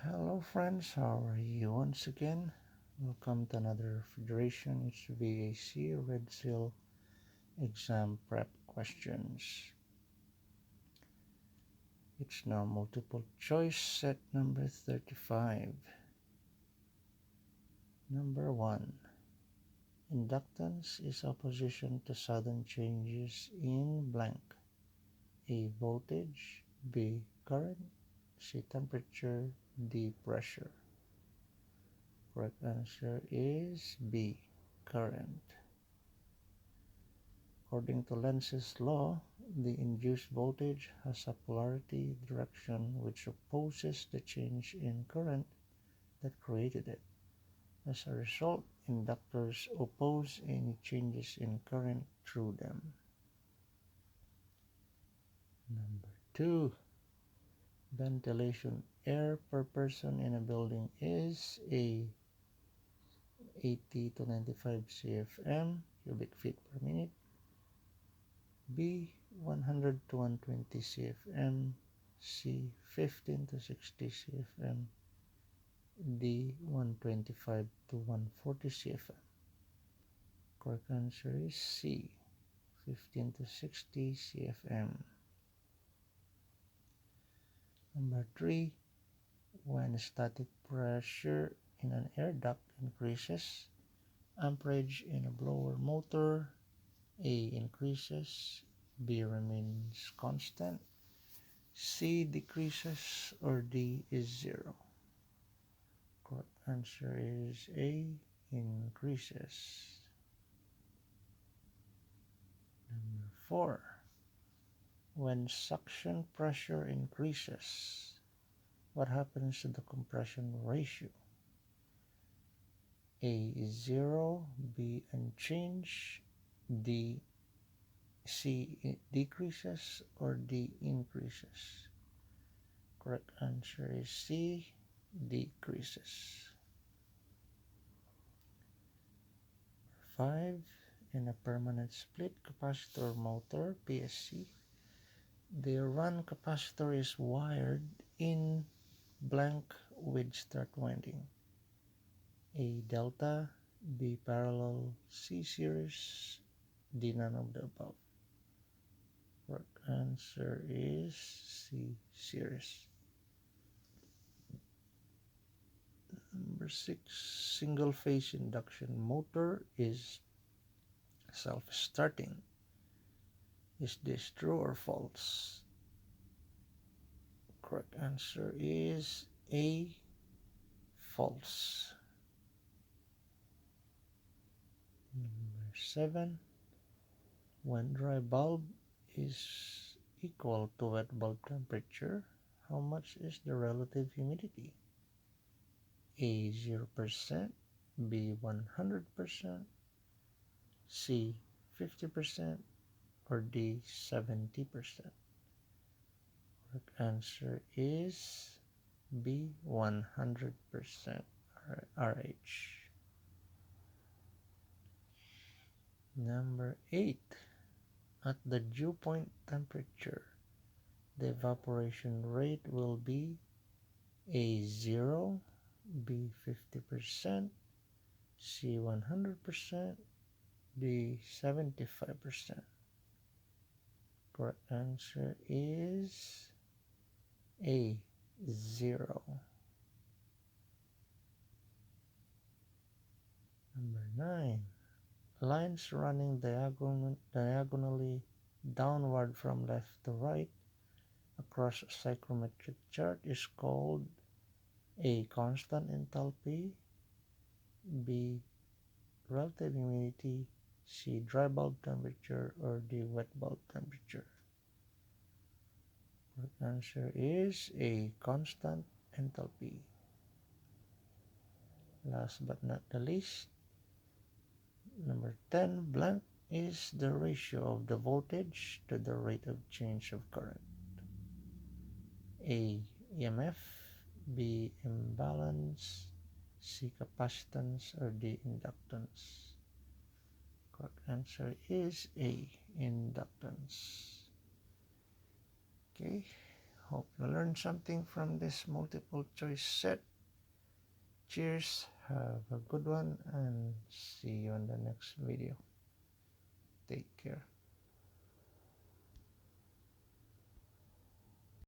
Hello friends, how are you once again? Welcome to another refrigeration HVAC Red Seal exam prep questions. It's now multiple choice set number 35. Number 1. Inductance is opposition to sudden changes in blank. A. Voltage, B. Current, C. Temperature, D. Pressure. Correct answer is B. Current. According to Lenz's law, the induced voltage has a polarity direction which opposes the change in current that created it. As a result, inductors oppose any changes in current through them. Number 2. Ventilation air per person in a building is A. 80 to 95 CFM, cubic feet per minute. B. 100 to 120 CFM. C. 15 to 60 CFM. D. 125 to 140 CFM. Correct answer is C. 15 to 60 CFM. Number 3. When static pressure in an air duct increases, amperage in a blower motor A increases, B remains constant, C decreases, or D is 0. Correct answer is A, increases. Number 4. When suction pressure increases, what happens to the compression ratio? A is 0, B unchanged, C decreases, or D increases. Correct answer is C, decreases. 5. In a permanent split capacitor motor, PSC, the run capacitor is wired in blank with start winding. A delta, B parallel, C series, D none of the above. Correct answer is C series. Number 6. Single phase induction motor is self-starting. Is this true or false? Correct answer is A, false. Number 7. When dry bulb is equal to wet bulb temperature, how much is the relative humidity? A 0%, B 100%, C 50%, or D 70%. Correct answer is B 100% RH. Number 8. At the dew point temperature, the evaporation rate will be A 0, B 50%, C 100%, D 75%. Correct answer is A 0. Number 9. Lines running diagonally downward from left to right across a psychrometric chart is called A. Constant enthalpy, B. Relative humidity, C. Dry bulb temperature, or D. Wet bulb temperature. The answer is A. Constant enthalpy. Last but not the least, number 10, blank is the ratio of the voltage to the rate of change of current. A. EMF, B. Imbalance, C. Capacitance, or D. Inductance. Correct answer is A. Inductance. Okay, Hope you learned something from this multiple choice set. Cheers, have a good one, and see you in the next video. Take care.